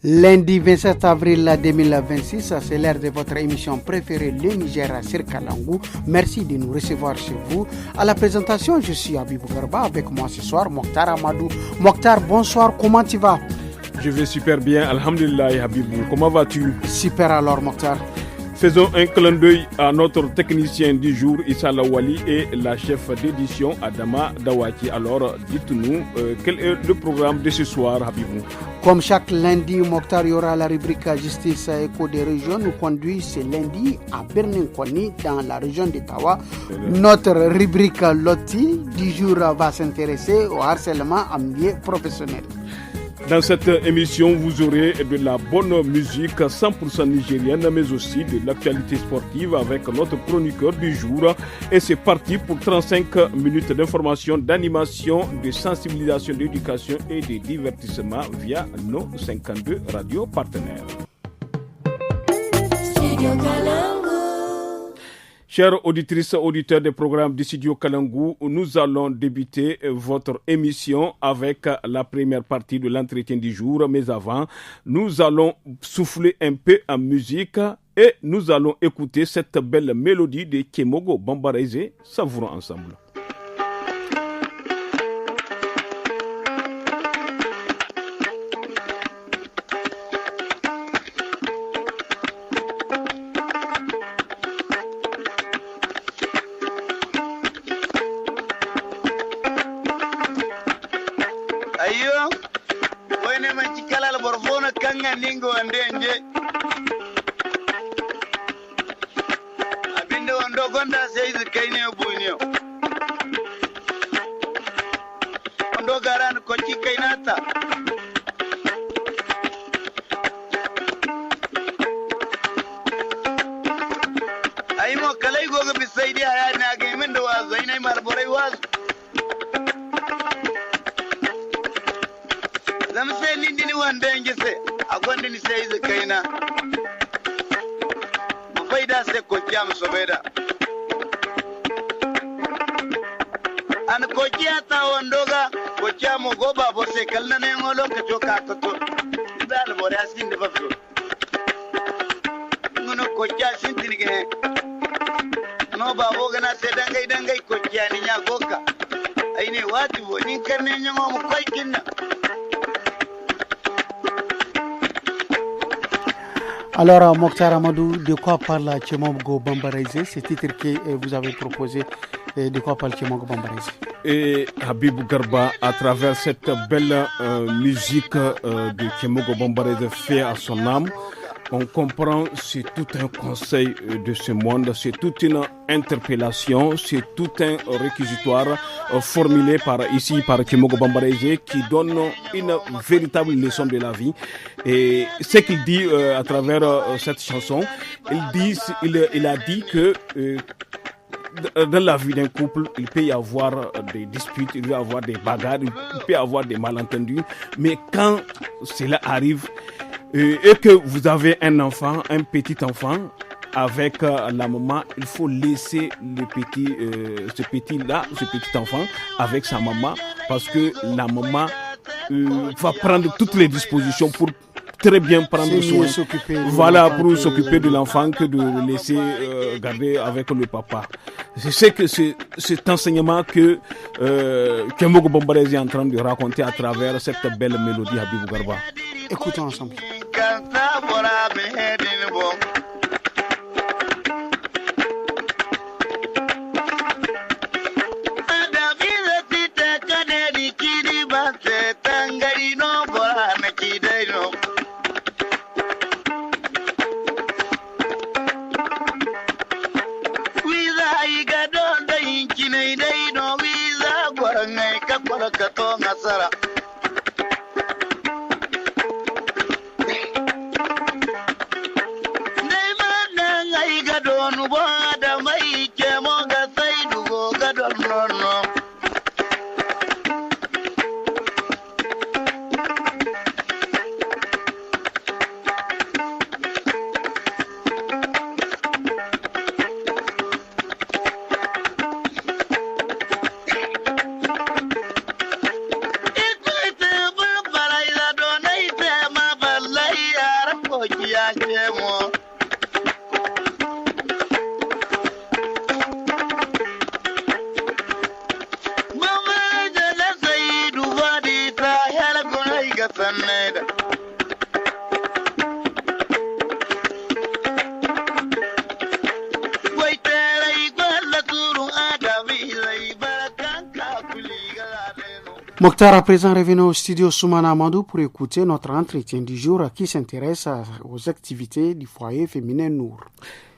Lundi 27 avril 2026, c'est l'heure de votre émission préférée, le Niger sur Kalangou. Merci de nous recevoir chez vous. À la présentation, je suis Habibou Garba. Avec moi ce soir, Mokhtar Amadou. Mokhtar, bonsoir, comment tu vas? Je vais super bien, alhamdulillah Habibou. Comment vas-tu? Super alors, Mokhtar. Faisons un clin d'œil à notre technicien du jour, Issa Lawali, et la chef d'édition, Adama Dawaki. Alors, dites-nous, quel est le programme de ce soir, Habibou? Comme chaque lundi, Mokhtar, il y aura la rubrique Justice Éco des régions. Nous conduit ce lundi à Bernin-Koni, dans la région d'Ottawa. Notre rubrique Loti du jour va s'intéresser au harcèlement en milieu professionnel. Dans cette émission, vous aurez de la bonne musique 100% nigérienne, mais aussi de l'actualité sportive avec notre chroniqueur du jour. Et c'est parti pour 35 minutes d'information, d'animation, de sensibilisation, d'éducation et de divertissement via nos 52 radios partenaires. Chères auditrices, auditeurs des programmes du studio Kalangou, nous allons débuter votre émission avec la première partie de l'entretien du jour. Mais avant, nous allons souffler un peu en musique et nous allons écouter cette belle mélodie de Kemogo Bambarese. Savourons ensemble. Ningo andenje abinda wando gonda sai zikai ne bunyo wando garan ko cikai nata ai mo kalai goga bisai dia ya na ga min da wazo ina marborai wazo zam sai lindini wandenje sai akwai ni sai zakaina bai da sai kokiya musu bai da an kokiya ta wandoga kokiya mu goba bo sai kallana ne ngo lokaci ka to da albore asin da bafu ngono kokiya sin tinige no babo gana sai dangai kokiya ni nya goka ai ne wati bo ni karne nyango mu kai kinna. Alors, Mokhtar Amadou, de quoi parle Kemogo Bambarese? Ce titre que vous avez proposé, de quoi parle Kemogo Bambarese? Et Habibou Garba, à travers cette belle musique de Kemogo Bambarese fait à son âme, on comprend c'est tout un conseil de ce monde, c'est toute une interpellation, c'est tout un réquisitoire formulé par Kemogo Bambarese qui donne une véritable leçon de la vie. Et ce qu'il dit à travers cette chanson, il a dit que dans la vie d'un couple, il peut y avoir des disputes, il peut y avoir des bagarres, il peut y avoir des malentendus, mais quand cela arrive, et que vous avez un enfant, un petit enfant, avec la maman, il faut laisser ce petit enfant avec sa maman, parce que la maman va prendre toutes les dispositions pour très bien prendre soin. Pour s'occuper de l'enfant que de le laisser garder avec le papa. Je sais que c'est cet enseignement que Kemogo Bambarese est en train de raconter à travers cette belle mélodie Habibou Garba. Écoutons ensemble. No neda Wai tera igwala turu adavi lai barakanka kuliga adeno. Mokhtar, à présent, revenons au studio Soumana Amadou pour écouter notre entretien du jour qui s'intéresse aux activités du foyer féminin Nour.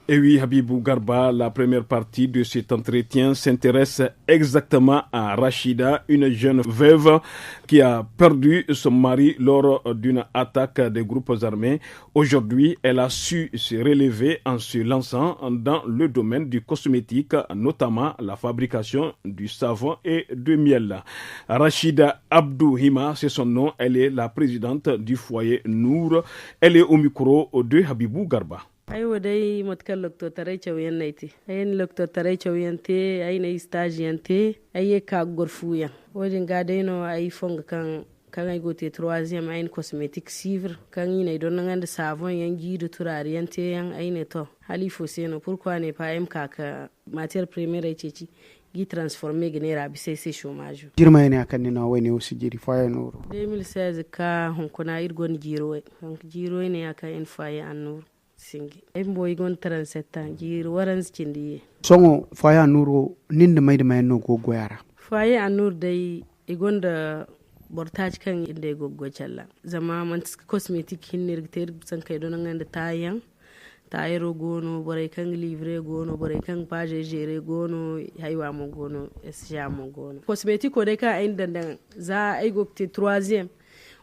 Et oui, Habibou Garba, la première partie de cet entretien s'intéresse exactement à Rachida, une jeune veuve qui a perdu son mari lors d'une attaque des groupes armés. Aujourd'hui, elle a su se relever en se lançant dans le domaine du cosmétique, notamment la fabrication du savon et de miel. Rachida Abdou Hima, c'est son nom, elle est la présidente du foyer Nour. Elle est au micro de Habibou Garba. Aiwa dai matkal lokto tarai chawiyan naiti ayin lokto tarai chawiyan te ayina stage yante ayi ka gorfu yan wodin ga dai no ayi fonga kan ay gote 3e ayin cosmetic civre kan yina don ngande savon yan gidu turare yante yan ayine to halifo seno pourquoi ne pas kaka matière première ay ceci gi transformer genera bi sai chômage Jirma ne akan na wani usi jiri foyer Nour 2016 ka honkona irgon jiro ne aka en foyer an Nour singi ay boy gon 37 ans jir waran skindi songo foyer Nour ninde mayde mayno go goyara foyer an Nour dai igonda bortage kan inde goggo challa zama man cosmetic hinner ter san kay don ngande tayan tayero gono boray kan livre gono boray kan page gere gono haywa mo gono esja mo gono cosmetic ko de ka ay dandan za ay gokte 3e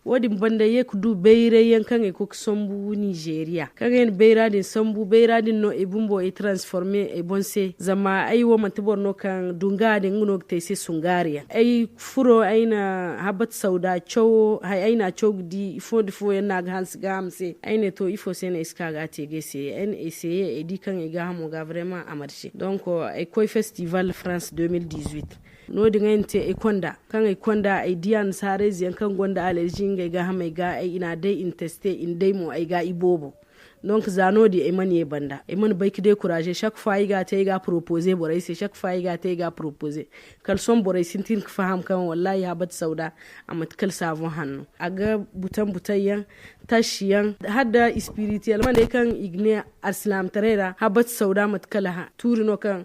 wodi banda ye kudu beire yankan e kok sombu Nigeria kangen beira din sombu beira din no e bumbo e transformer e bonse zama ay wo matibor no kan dunga din nguno te se sungaria ay furo ayna habat sauda chow hay ayna chow di fo yana gans gamse ayne to ifo sena iskaga te gese en essayer e di kan e ga mo ga vraiment a marché donc e koy festival France 2018 no dingente e konda kan e konda e dian sare zian kan gonda allergie ngai ga hamai ga ai ina dai in teste in dai mo ai ga ibobo donc zano di e mani e banda e man bai kide courage chaque fois ga te ga proposer borai c'est chaque fois ga te ga proposer kal son borai sintin ka faham kan wallahi habat sauda amat kal savon hannu aga butayyan tashiyan hadda spiritual man kan igne aslam tarera habat sauda mat kala ha turino kan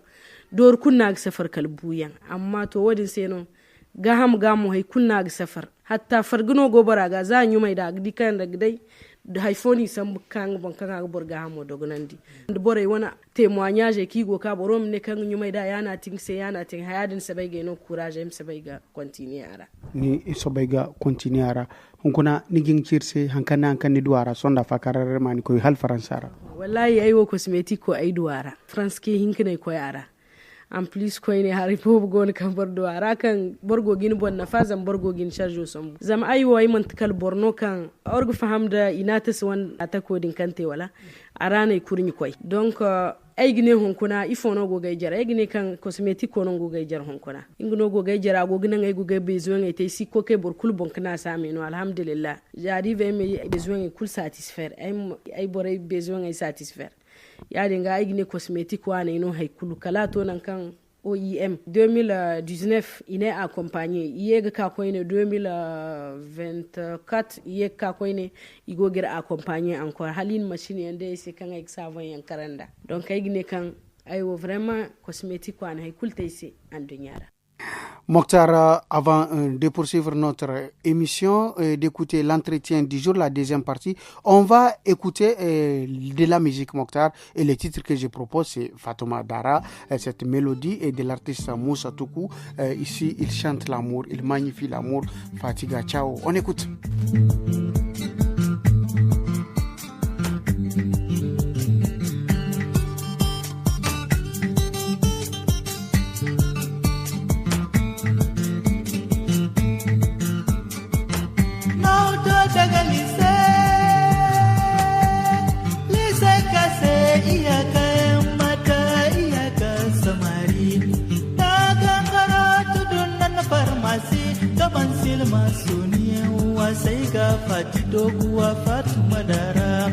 dor kunna ga safar kalbuyan amma to wadin seno gaham gamu hay kunna ga safar hatta fargino gobara ga za nyu mai da dikan da gidai da haifoni san kan bankan ga borga hamo dogonandi da bore wana témoignage ki go ka borom ne kan nyu mai da yana tin se yana tin hayadin sabai ga no courage im sabai ga continuera ni sabai ga continuera hunkuna nigin kirse hankana ni duara sonda fakarar mani ko hal faransara wallahi ayo cosmetic ko ay duara france ke hinkine ko yara en plus ko ne hari pob gon kan bordo ara kan borgo gin bon na fazan borgo gin charge som zam ay way man kal borno kan orgo fahamda inatas wan atako din kante wala arana kurni koy donc ay gine hon kuna ifono go gay jara ay gine kan cosmetic ko non go gay jar hon kuna ingno go gay jara go gina ngay go gay besoin ay tay si ko ke bor kul bon kana sami no alhamdulillah jadi ve me besoin kul satisfaire ay boray besoin ay satisfaire ya dinga aigine cosmétique wane ino haikulu kala to nan kan OIM 2019 ine accompagné yega ka ko ine 2024 yega ka ko ine igogira accompagné encore halin machine yande se kan ay savon yan karanda donc aigine kan aywo vraiment cosmétique wane haikul tayse en dunyara. Mokhtar, avant de poursuivre notre émission et d'écouter l'entretien du jour, la deuxième partie, on va écouter de la musique, Mokhtar. Et le titre que je propose, c'est Fatouma Dara. Cette mélodie est de l'artiste Moussa Toukou. Ici, il chante l'amour, il magnifie l'amour. Fatiga, ciao. On écoute. Fatido gua Fatuma Dara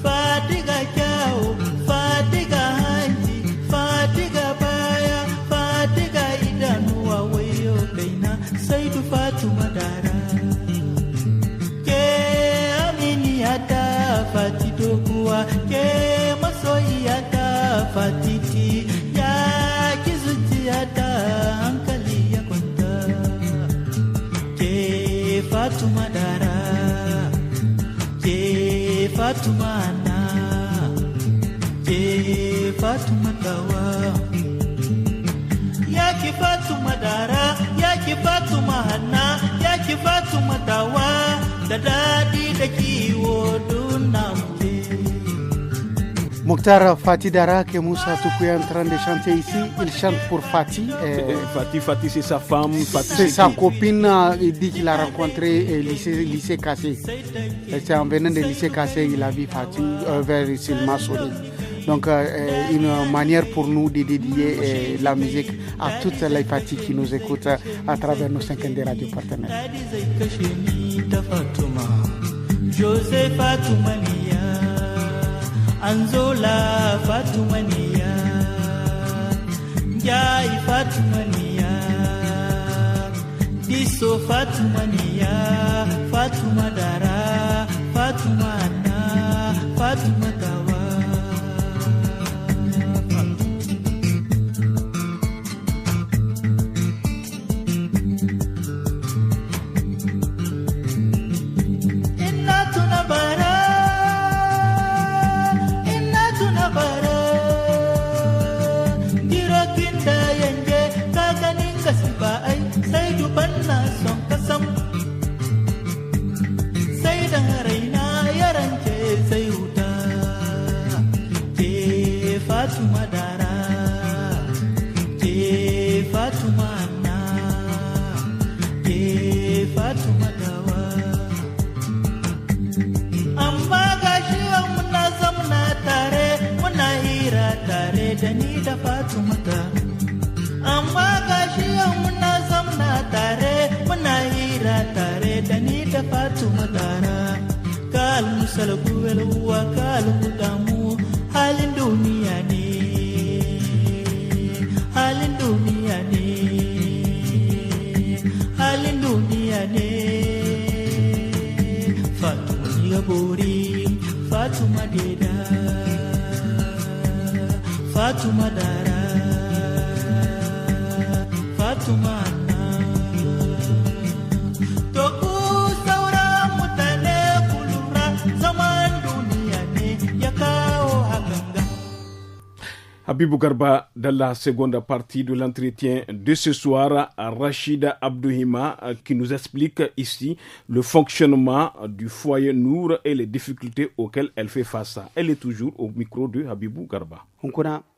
Fatiga kyau Fatiga hanji Fatiga baya Fatiga idanuwa wayo kaina Saidu Fatuma Dara Ke Fatuma na ke Fatuma tawa ya ki Fatuma dara ya ki Fatuma hanna ya ki Fatuma tawa da dadi da kiwo dunna muke. Mokhtar Fati Dara que Moussa Toukou est en train de chanter ici, il chante pour Fati. Fati c'est sa femme. C'est sa copine, il dit qu'il a rencontré lycée Kassé. C'est en venant de lycée Kassé, il a vu Fati vers Silma Soni. Donc une manière pour nous de dédier la musique à toutes les Fati qui nous écoutent à travers nos 50 radios partenaires. Joseph Fatumania Anzola Fatumania Jai Fatumania Diso Fatumania Fatuma Dara Fatumana Fatuma Tawa. Fatuma Dara, ke Fatuma na, ke Fatuma Dawa. Amma gashi muna zamna tare, muna hira tare da ni da Fatuma ta. Amma gashi muna zamna tare, muna hira tare da ni da Fatuma Dara. Kalmu salgu welwa kalmu damu. Halin duniya ne, halin duniya ne, halin duniya ne. Fatuma ni bori, Fatuma deda, Fatuma dara, Fatuma na. Toku saura mutane kulura zaman duniya ne ya kawo. Habibou Garba, dans la seconde partie de l'entretien de ce soir, Rachida Abdouhima qui nous explique ici le fonctionnement du foyer Nour et les difficultés auxquelles elle fait face. Elle est toujours au micro de Habibou Garba.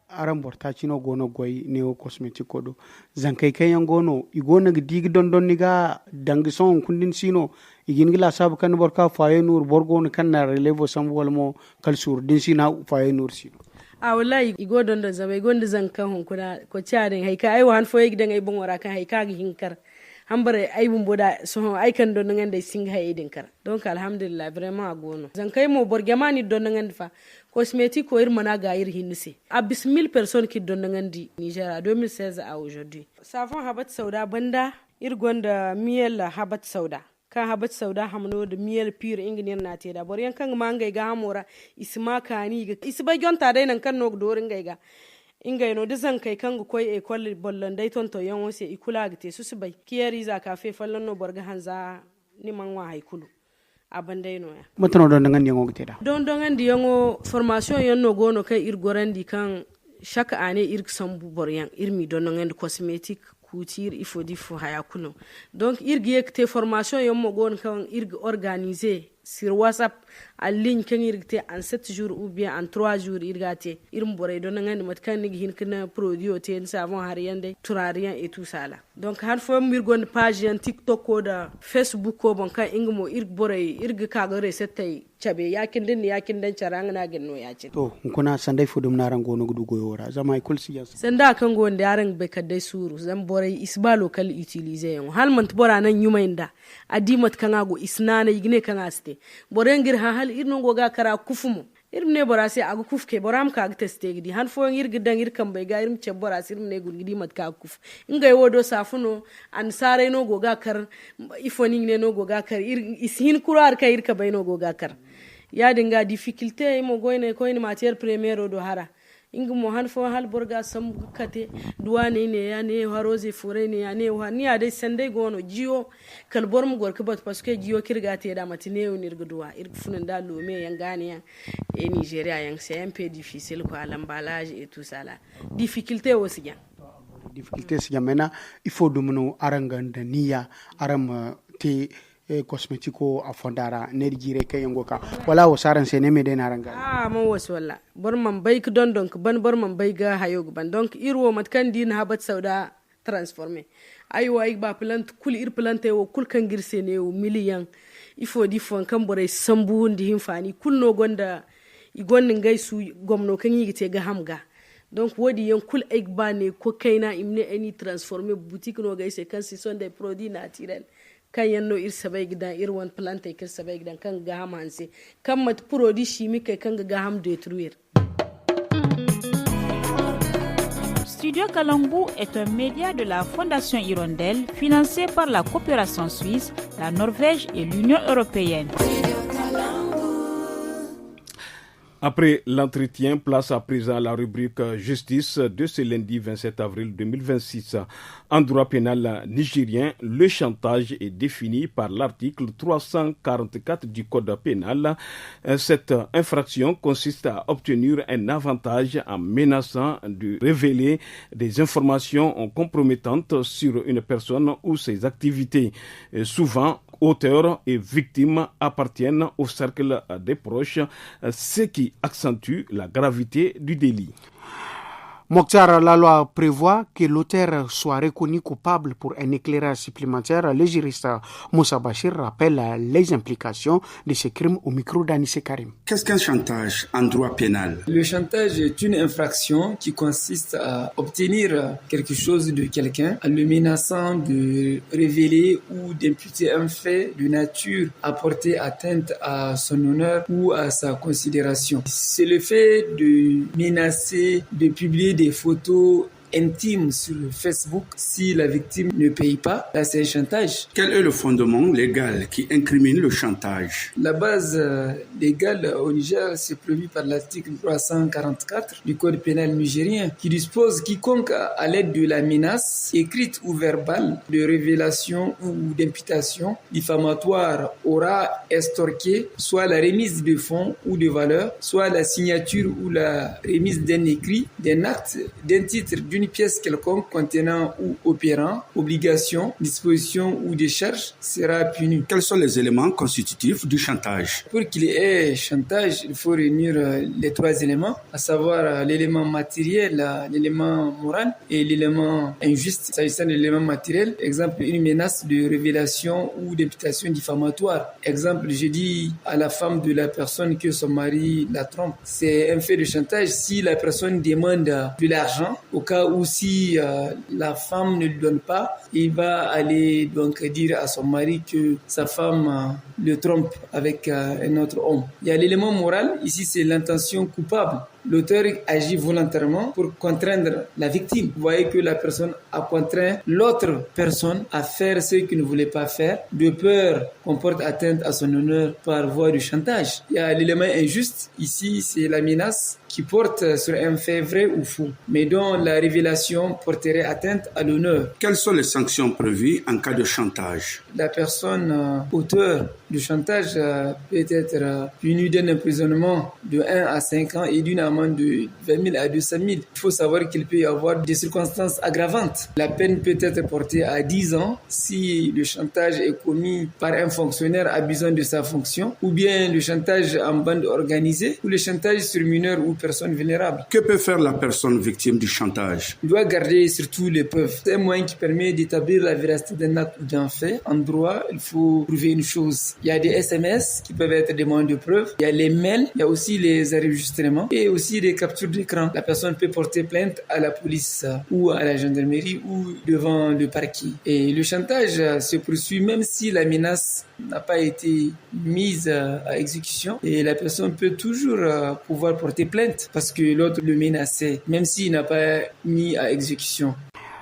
Aran bortacino gono goy neo cosmetic kodo zankay kayan gono igona dig don niga dangison kundin sino igin gila sab kan borka faye Nour borgon kan na relevo samwal mo kalsur din sina faye Nour sino a wallahi igo don zabai gonda zankan hunkuna ko charin haika ai wan foye gidan ai bon wara kan haika gi hinkar hambare ai bun boda so ai kan don ngande sing hay din kar donc alhamdulillah vraiment agono zankay mo borgamani don ngande fa cosmétique ko irmana ga ir hinse a bis 1000 personnes qui don ngandi Nigeria 2016 à aujourd'hui savon habat sauda banda irgonda miel habat sauda kan habat sauda hamno de miel pure inginer na te da bor yan kan mangay ga hamora isma kani ga isba jonta dai nan kan nog do ringay ga ingay no de zan kai kan koy e kol bollon dai ton to yan wose ikula ga te susu bai kiyari za ka fe fallon no borga hanza ni man wa haikulu abandai no ya mutano don ngan yango te da don andi yango formation yan no gono kai irgorandi kan chaque année irk sambu boryan irmi don ngand cosmétique couture il faut dire faut haya kuno donc irgi ekte formation yommo gon kan irgi organiser sur WhatsApp en ligne kan irgte en 7 jours ou bien en 3 jours irgate irum boray don ngandi mat kan nigi hin kana produit te en savon hariande turarien et tout ça là donc han fo mirgon page en TikTok ko da Facebook ko bon kan ingmo irg boray irgi kaga recette chabe yakin den charanga na genno yace to kuna sandai fudum naran gono gudu goyora zama ikul siyasa sanda kan gon yaran be kadai suru zan boray isba local utiliser yon hal man bora nan yumainda adimat kan ago isnana igne kan aste borengir ha hal irno goga kara kufumo irne bora se agu kufke boram ka ag teste gidi han fo ngir gidan ir kan bai ga irim ce bora sirne gudi mat ka kuf ingay wodo safuno an sare no goga kar ifoni ne no goga kar ir isin kurar ka ir ka bai no goga kar ya dinga difficulté mo goyne ko ni matière première do hara inga mo han fo hal borga sam kate duwane ne ya ne haroze fure ne ya ne wa ni ade sande gono jiyo kal borm gor kabat parce que jiyo kirga te da matine o nirga duwa funan da lome yan gane ya e Nigeria yan c'est un peu difficile quoi l'emballage et tout ça là difficulté aussi bien difficulté si maintenant il faut domino aranganda niya aram te cosmético afondara nerjire kayangoka wala o saran se ne meden aranga mo was wala bor man bay k don donc ban bor man bay ga hayo ban donc irwo mat kan din habat sauda transformer ayo ay ba plant kul ir plante wo kul kan girse ne o million il faut di fon kan bore sambu ndi himfani kul no gonda i gonnin gaisu gomno kan yigite ga hamga donc wodi yan kul ay ba ne ko kaina imne any transformer boutique no gaise kan ce sont des produits naturels kan yanno ir sabay gidan ir wan plante kir sabay gidan kan ga hamanse kan mat produit chimique kan ga ham détruire. Studio Kalangu est un média de la Fondation Hirondelle financé par la coopération suisse, la Norvège et l'Union européenne. Après l'entretien, place à présent à la rubrique justice de ce lundi 27 avril 2026. En droit pénal nigérien, le chantage est défini par l'article 344 du Code pénal. Cette infraction consiste à obtenir un avantage en menaçant de révéler des informations compromettantes sur une personne ou ses activités. Souvent, auteurs et victimes appartiennent au cercle des proches, ce qui accentue la gravité du délit. Mokhtar, la loi prévoit que l'auteur soit reconnu coupable pour un éclairage supplémentaire. Le juriste Moussa Bachir rappelle les implications de ce crime au micro d'Anissé Karim. Qu'est-ce qu'un chantage en droit pénal? Le chantage est une infraction qui consiste à obtenir quelque chose de quelqu'un en le menaçant de révéler ou d'imputer un fait de nature à porter atteinte à son honneur ou à sa considération. C'est le fait de menacer, de publier des photos intimes sur Facebook si la victime ne paye pas. Là, c'est un chantage. Quel est le fondement légal qui incrimine le chantage? La base légale au Niger, c'est prévu par l'article 344 du Code pénal nigérien qui dispose quiconque à l'aide de la menace écrite ou verbale de révélation ou d'imputation diffamatoire aura estorqué soit la remise de fonds ou de valeurs, soit la signature ou la remise d'un écrit, d'un acte, d'un titre, d'une pièce quelconque contenant ou opérant obligation, disposition ou décharge sera puni. Quels sont les éléments constitutifs du chantage? Pour qu'il y ait chantage, il faut réunir les trois éléments, à savoir l'élément matériel, l'élément moral et l'élément injuste. S'agissant de l'élément matériel, exemple, une menace de révélation ou d'imputation diffamatoire. Exemple, je dis à la femme de la personne que son mari la trompe. C'est un fait de chantage si la personne demande de l'argent, au cas où si la femme ne lui donne pas, il va aller donc dire à son mari que sa femme le trompe avec un autre homme. Il y a l'élément moral, ici c'est l'intention coupable. L'auteur agit volontairement pour contraindre la victime. Vous voyez que la personne a contraint l'autre personne à faire ce qu'il ne voulait pas faire, de peur qu'on porte atteinte à son honneur par voie de chantage. Il y a l'élément injuste, ici c'est la menace qui porte sur un fait vrai ou faux, mais dont la révélation porterait atteinte à l'honneur. Quelles sont les sanctions prévues en cas de chantage? La personne auteur du chantage peut être punie d'un emprisonnement de 1 à 5 ans et d'une amende de 20 000 à 200 000. Il faut savoir qu'il peut y avoir des circonstances aggravantes. La peine peut être portée à 10 ans si le chantage est commis par un fonctionnaire abusant de sa fonction, ou bien le chantage en bande organisée, ou le chantage sur mineur ou personne vulnérable. Que peut faire la personne victime du chantage? Il doit garder surtout les preuves. C'est un moyen qui permet d'établir la véracité d'un acte ou d'un fait. En droit, il faut prouver une chose. Il y a des SMS qui peuvent être des moyens de preuve. Il y a les mails, il y a aussi les enregistrements et aussi des captures d'écran. La personne peut porter plainte à la police ou à la gendarmerie ou devant le parquet. Et le chantage se poursuit même si la menace n'a pas été mise à exécution. Et la personne peut toujours pouvoir porter plainte parce que l'autre le menaçait, même s'il n'a pas mis à exécution.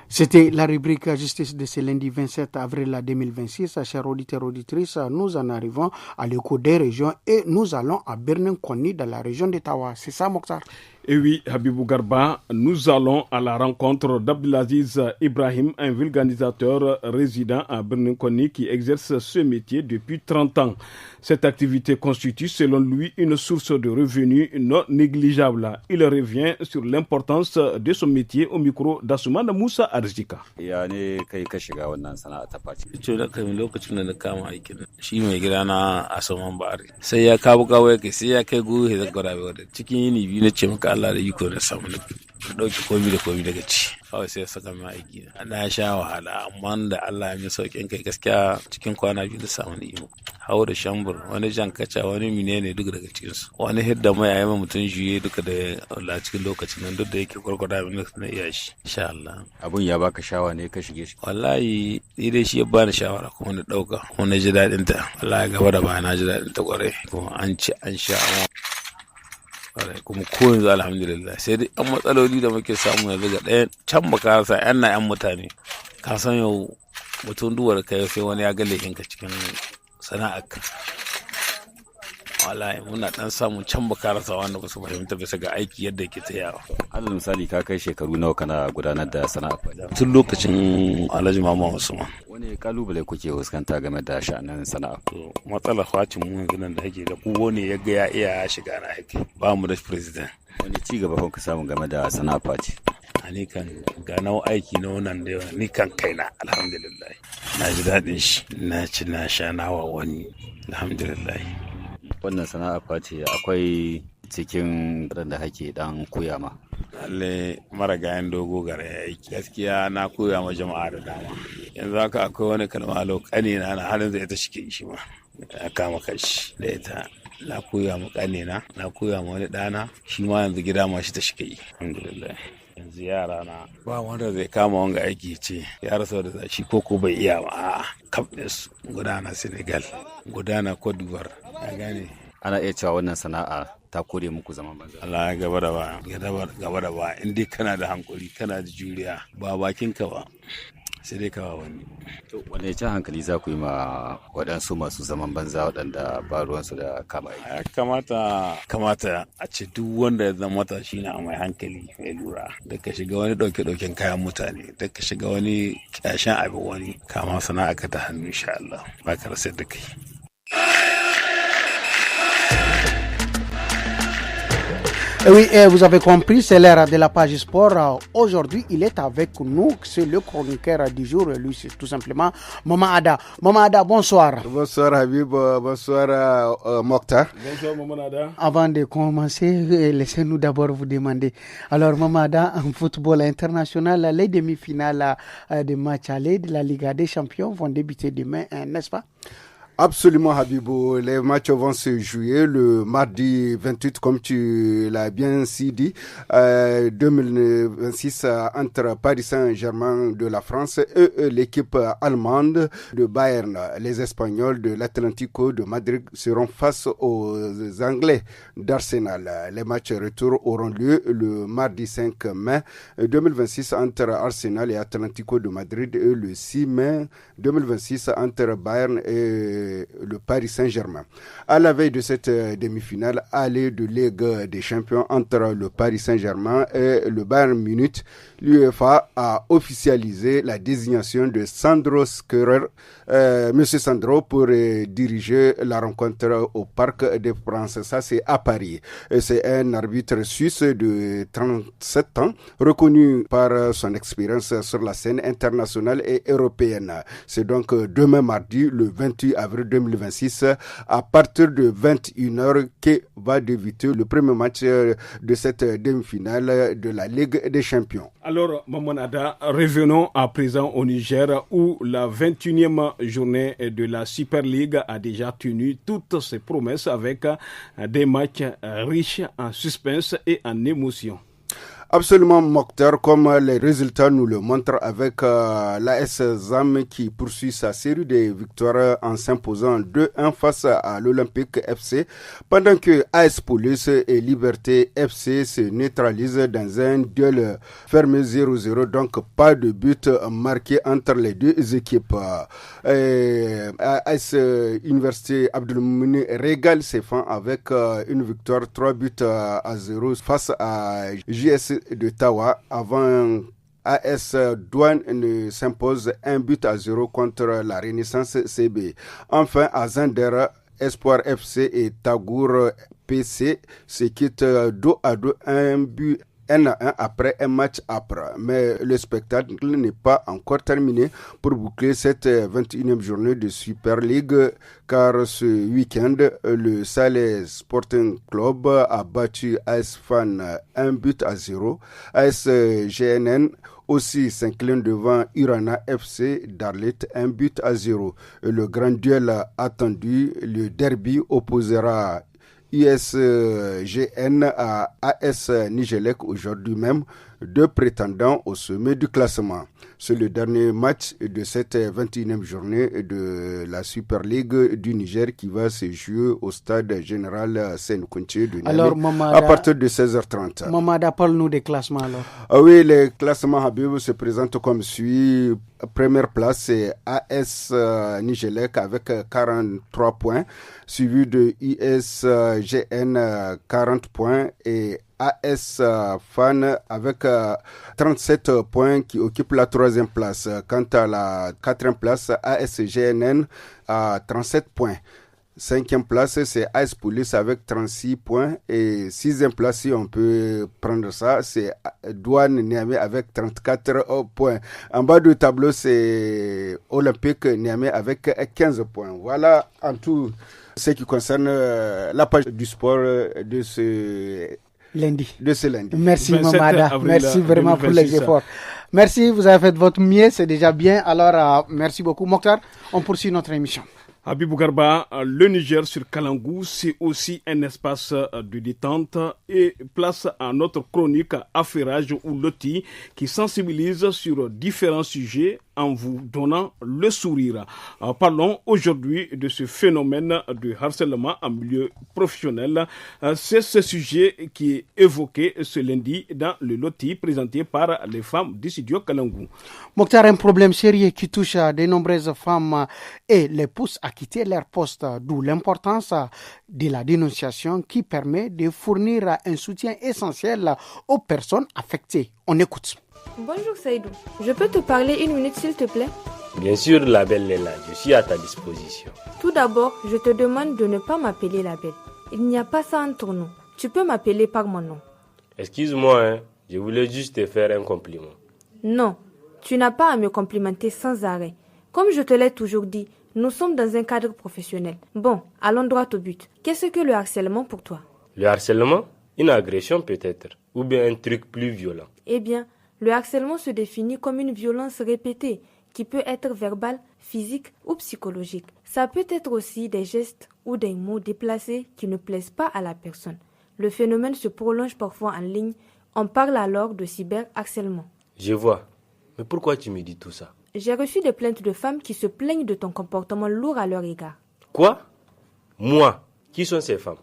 C'était la rubrique Justice de ce lundi 27 avril 2026. Chers auditeurs et auditrices, nous en arrivons à l'écho des régions et nous allons à Birnin-Konni dans la région d'Ottawa. C'est ça, Mokhtar? Et oui, Habibou Garba, nous allons à la rencontre d'Abdelaziz Ibrahim, un vulganisateur résident à Berninkoni qui exerce ce métier depuis 30 ans. Cette activité constitue, selon lui, une source de revenus non négligeable. Il revient sur l'importance de son métier au micro d'Assoumane Moussa Arzika. Ya ne kai ka shiga wannan sana'a ta faci? Ce da kai lokacin da na kama aikin shi mai gida na Asuman Bari. Sai ya kawo yake sai ya kai gobe da gwarabe da cikin yini biyu na ce maka Allah da iko na samu na dauki komi daga ci. Kawai sai ya saka mai aiki na sha wahala amma da Allah ya mi saukin kai gaskiya cikin kwana biyu da samu ni imo. Hawo da shambur wani jan kaca wani menene duk daga cikin su. Wani hidda mai ayi mutum juye duka da Allah cikin lokacin nan duk da yake gurgurda min na iya shi insha Allah. Abun ya baka shawa ne ka shige shi? Wallahi ni dai shi ya bani shawara kuma na dauka kuma na ji dadin ta. Wallahi gaba da baya na ji dadin ta kwarai kuma an ci an sha kuma ko yanzu alhamdulillah sai dai an matsaloli da muke samu yanzu ga ɗaya can baka rasa yan mutane ka san yau mutum duwar kai sai wani ya ga laifinka cikin sana'arka wallahi muna dan samun can baka rasa wanda ba su fahimta bisa ga aiki yadda yake tsayawa. Alal misali ka kai shekaru nawa kana gudanar da sana'a? Tun lokacin Alhaji Mama Usman. Wani kalubale kuke fuskanta game da sha'anin sana'a? Matsalar facin mu yanzu nan da hake da kowa ne ya ga ya iya shiga na hake ba mu da president. Wani ci gaba kuka samu game da sana'a faci? Ni kan ga nawa aiki na wannan da yawa ni kan kaina alhamdulillah na ji daɗin shi na ci na sha nawa wani alhamdulillah. Wannan sana'a face akwai cikin da hake dan koya ma? Lalle maragayen dogo gare aiki gaskiya na koya ma jama'a da dama. Yanzu haka akwai wani kalma lokani na halin zai ta shike shi ma ya kama kashi da ita. Na koya ma kanina na koya ma wani dana shi ma yanzu gida ma shi ta shike yi alhamdulillah. Yanzu yara na ba wanda zai kama wanga aiki ce ya rasa da zashi ko bai iya ba a kafnes gudana Senegal gudana Cote d'Ivoire ya gane. Ana iya cewa wannan sana'a ta kore muku zaman banza? Allah ya gaba da ba in dai kana da hankuri kana da juriya ba bakin ka ba sai dai kawa wani. To wane jan hankali za ku yi ma waɗansu masu zaman banza waɗanda ba ruwansu da kama aiki? Ya kamata a ce duk wanda ya zama matashi na mai hankali mai lura da ka shiga wani ɗauke-ɗauken kayan mutane da ka shiga wani ƙyashen abin wani kama sana'a ka ta hannu insha Allah ba ka rasa da kai. Oui, vous avez compris, c'est l'ère de la page sport. Aujourd'hui, il est avec nous, c'est le chroniqueur du jour, lui, c'est tout simplement Maman Ada. Maman Ada, bonsoir. Bonsoir Habib, bonsoir Mokhtar. Bonsoir Maman Ada. Avant de commencer, laissez-nous d'abord vous demander. Alors Maman Ada, en football international, les demi-finales de match aller de la Ligue des Champions vont débuter demain, n'est-ce pas? Absolument Habibou, les matchs vont se jouer le mardi 28 comme tu l'as bien dit, 2026 entre Paris Saint-Germain de la France et l'équipe allemande de Bayern. Les Espagnols de l'Atlético de Madrid seront face aux Anglais d'Arsenal. Les matchs retour auront lieu le mardi 5 mai 2026 entre Arsenal et Atlético de Madrid et le 6 mai 2026 entre Bayern et le Paris Saint-Germain. À la veille de cette demi-finale, aller de Ligue des Champions entre le Paris Saint-Germain et le Bayern Munich, l'UEFA a officialisé la désignation de Sandro Scurrer, Monsieur Sandro, pour diriger la rencontre au Parc des Princes. Ça, c'est à Paris. C'est un arbitre suisse de 37 ans, reconnu par son expérience sur la scène internationale et européenne. C'est donc demain mardi, le 28 avril 2026, à partir de 21h, que va débuter le premier match de cette demi-finale de la Ligue des Champions. Alors, Maman Ada, revenons à présent au Niger, où la 21e journée de la Super League a déjà tenu toutes ses promesses avec des matchs riches en suspense et en émotion. Absolument, Mokhtar, comme les résultats nous le montrent avec l'AS ZAM qui poursuit sa série de victoires en s'imposant 2-1 face à l'Olympique FC, pendant que AS Police et Liberté FC se neutralisent dans un duel fermé 0-0, donc pas de but marqué entre les deux équipes. AS Université Abdelmouni régale ses fans avec une victoire 3-0 face à JS de Tawa avant AS Douane ne s'impose 1-0 contre la Renaissance CB. Enfin, à Zander, Espoir FC et Tagour PC se quittent dos à dos 1-1 après un match âpre. Mais le spectacle n'est pas encore terminé pour boucler cette 21e journée de Super League, car ce week-end, le Salé Sporting Club a battu AS Fan 1-0. AS GNN aussi s'incline devant Urana FC d'Arlit 1-0. Le grand duel attendu, le derby, opposera USGN à AS Nigelec aujourd'hui même, deux prétendants au sommet du classement. C'est le dernier match de cette 21e journée de la Super League du Niger qui va se jouer au stade général Sénoukounché de Niamey à partir de 16h30. Mamada, parle-nous des classements alors. Oui, les classements Habib se présentent comme suit. Première place, c'est AS Nigelec avec 43 points, suivi de ISGN 40 points et AS Fan avec 37 points qui occupe la troisième place. Quant à la quatrième place, ASGNN à 37 points. Cinquième place, c'est AS Police avec 36 points. Et sixième place, si on peut prendre ça, c'est Douane Niamey avec 34 points. En bas du tableau, c'est Olympique Niamey avec 15 points. Voilà en tout ce qui concerne la page du sport de ce lundi. Merci Mamada, merci vraiment pour les efforts. Merci, vous avez fait votre mieux, c'est déjà bien. Alors, merci beaucoup Mokhtar, on poursuit notre émission. Habibou Garba, le Niger sur Kalangou, c'est aussi un espace de détente et place à notre chronique Affairage ou Loti qui sensibilise sur différents sujets en vous donnant le sourire. Parlons aujourd'hui de ce phénomène de harcèlement en milieu professionnel. C'est ce sujet qui est évoqué ce lundi dans le Loti présenté par les femmes du studio Kalangou. Mokhtar, un problème sérieux qui touche de nombreuses femmes et les pousse à quitter leur poste, d'où l'importance de la dénonciation qui permet de fournir un soutien essentiel aux personnes affectées. On écoute. Bonjour Saïdou, je peux te parler une minute s'il te plaît? Bien sûr la belle Léla, je suis à ta disposition. Tout d'abord, je te demande de ne pas m'appeler la belle. Il n'y a pas ça entre nous. Tu peux m'appeler par mon nom. Excuse-moi, je voulais juste te faire un compliment. Non, tu n'as pas à me complimenter sans arrêt. Comme je te l'ai toujours dit, nous sommes dans un cadre professionnel. Bon, allons droit au but. Qu'est-ce que le harcèlement pour toi? Le harcèlement? Une agression peut-être, ou bien un truc plus violent. Eh bien, le harcèlement se définit comme une violence répétée qui peut être verbale, physique ou psychologique. Ça peut être aussi des gestes ou des mots déplacés qui ne plaisent pas à la personne. Le phénomène se prolonge parfois en ligne. On parle alors de cyberharcèlement. Je vois. Mais pourquoi tu me dis tout ça? J'ai reçu des plaintes de femmes qui se plaignent de ton comportement lourd à leur égard. Quoi? Moi? Qui sont ces femmes?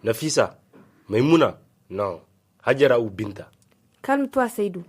Nafisa? Maïmouna? Non. Hadjara ou Binta? Calme-toi, Seydou.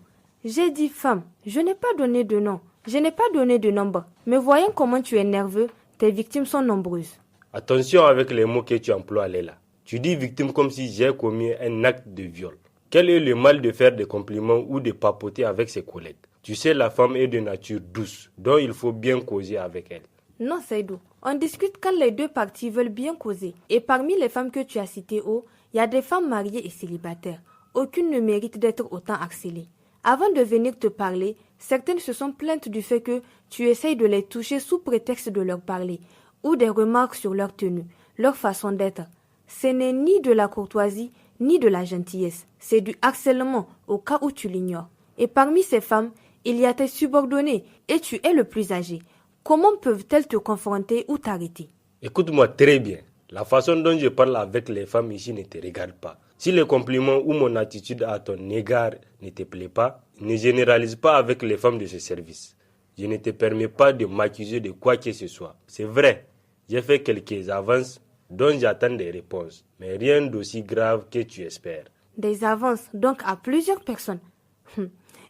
J'ai dit femme. Je n'ai pas donné de nom. Je n'ai pas donné de nombre. Mais voyons comment tu es nerveux, tes victimes sont nombreuses. Attention avec les mots que tu emploies, Léla. Tu dis victime comme si j'ai commis un acte de viol. Quel est le mal de faire des compliments ou de papoter avec ses collègues? Tu sais, la femme est de nature douce, donc il faut bien causer avec elle. Non, Seydou. On discute quand les deux parties veulent bien causer. Et parmi les femmes que tu as citées haut, il y a des femmes mariées et célibataires. Aucune ne mérite d'être autant harcelée. Avant de venir te parler, certaines se sont plaintes du fait que tu essayes de les toucher sous prétexte de leur parler, ou des remarques sur leur tenue, leur façon d'être. Ce n'est ni de la courtoisie, ni de la gentillesse. C'est du harcèlement, au cas où tu l'ignores. Et parmi ces femmes, il y a tes subordonnées, et tu es le plus âgé. Comment peuvent-elles te confronter ou t'arrêter? Écoute-moi très bien. La façon dont je parle avec les femmes ici ne te regarde pas. Si les compliments ou mon attitude à ton égard ne te plaît pas, ne généralise pas avec les femmes de ce service. Je ne te permets pas de m'accuser de quoi que ce soit. C'est vrai, j'ai fait quelques avances dont j'attends des réponses, mais rien d'aussi grave que tu espères. Des avances, donc à plusieurs personnes.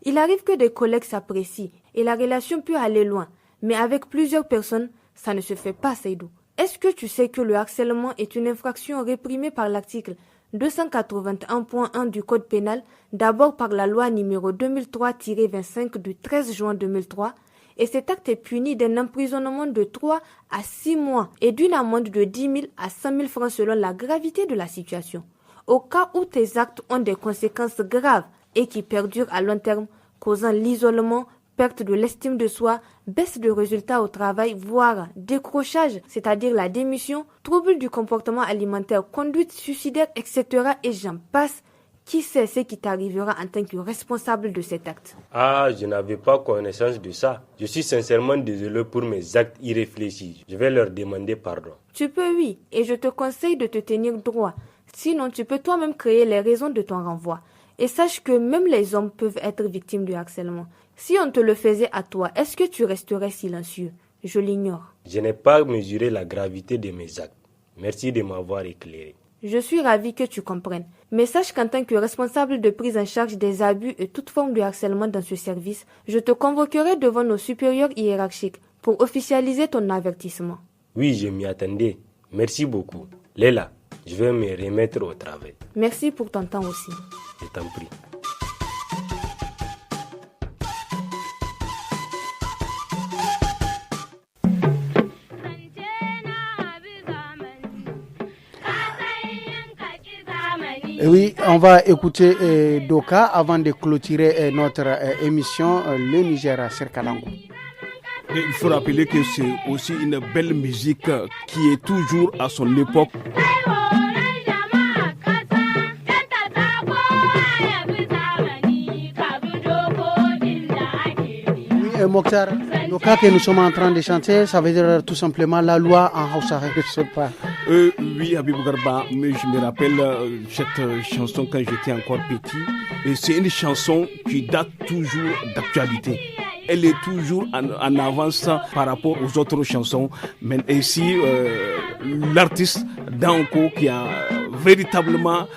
Il arrive que des collègues s'apprécient et la relation peut aller loin, mais avec plusieurs personnes, ça ne se fait pas, Seydou. Est-ce que tu sais que le harcèlement est une infraction réprimée par l'article 281.1 du Code pénal, d'abord par la loi numéro 2003-25 du 13 juin 2003, et cet acte est puni d'un emprisonnement de 3 à 6 mois et d'une amende de 10 000 à 100 000 francs selon la gravité de la situation. Au cas où tes actes ont des conséquences graves et qui perdurent à long terme, causant l'isolement, perte de l'estime de soi, baisse de résultats au travail, voire décrochage, c'est-à-dire la démission, trouble du comportement alimentaire, conduite suicidaire, etc. et j'en passe, qui sait ce qui t'arrivera en tant que responsable de cet acte? Ah, je n'avais pas connaissance de ça. Je suis sincèrement désolé pour mes actes irréfléchis. Je vais leur demander pardon. Tu peux, oui, et je te conseille de te tenir droit. Sinon, tu peux toi-même créer les raisons de ton renvoi. Et sache que même les hommes peuvent être victimes du harcèlement. Si on te le faisait à toi, est-ce que tu resterais silencieux? Je l'ignore. Je n'ai pas mesuré la gravité de mes actes. Merci de m'avoir éclairé. Je suis ravie que tu comprennes. Mais sache qu'en tant que responsable de prise en charge des abus et toute forme de harcèlement dans ce service, je te convoquerai devant nos supérieurs hiérarchiques pour officialiser ton avertissement. Oui, je m'y attendais. Merci beaucoup. Léla, je vais me remettre au travail. Merci pour ton temps aussi. Je t'en prie. Oui, on va écouter Doka avant de clôturer notre émission Le Niger sur Kalangu. Il faut rappeler que c'est aussi une belle musique qui est toujours à son époque. Oui, Mokhtar, Doka que nous sommes en train de chanter, ça veut dire tout simplement la loi en Hausa, je ne sais pas. Oui, Habibou Garba, mais je me rappelle cette chanson quand j'étais encore petit. Et c'est une chanson qui date toujours d'actualité. Elle est toujours en avance par rapport aux autres chansons. Mais ici, l'artiste Danko qui a véritablement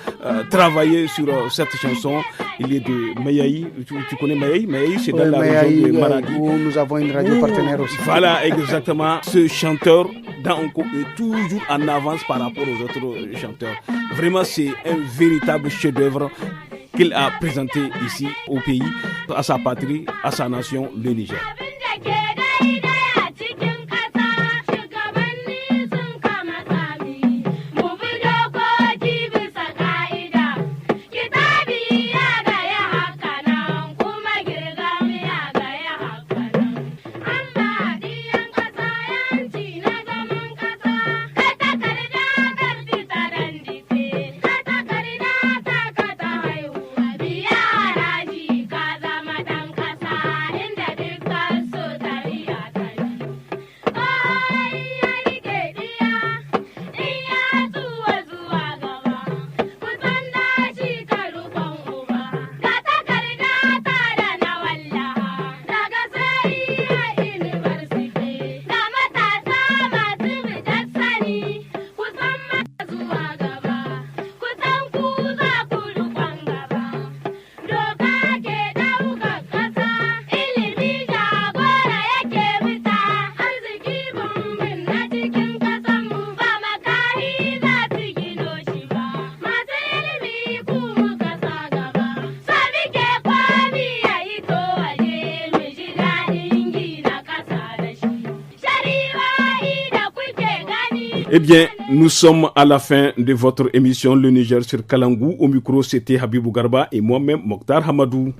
travaillé sur cette chanson, il est de Mayaï. Tu connais Mayaï? Mayaï, c'est dans la région de Maradi. Où nous avons une radio partenaire aussi. Voilà, exactement. Ce chanteur Danko est toujours en avance par rapport aux autres chanteurs. Vraiment, c'est un véritable chef-d'œuvre qu'il a présenté ici au pays, à sa patrie, à sa nation, le Niger. Eh bien, nous sommes à la fin de votre émission Le Niger sur Kalangu. Au micro, c'était Habibou Garba et moi-même, Mokhtar Hamadou.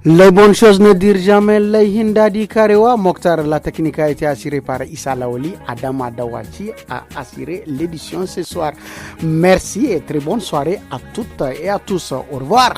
Les bonnes choses ne dirent jamais les hindadi karewa. Mokhtar, la technique a été assurée par Issa Laoli. Adama Dawachi a assuré l'édition ce soir. Merci et très bonne soirée à toutes et à tous. Au revoir.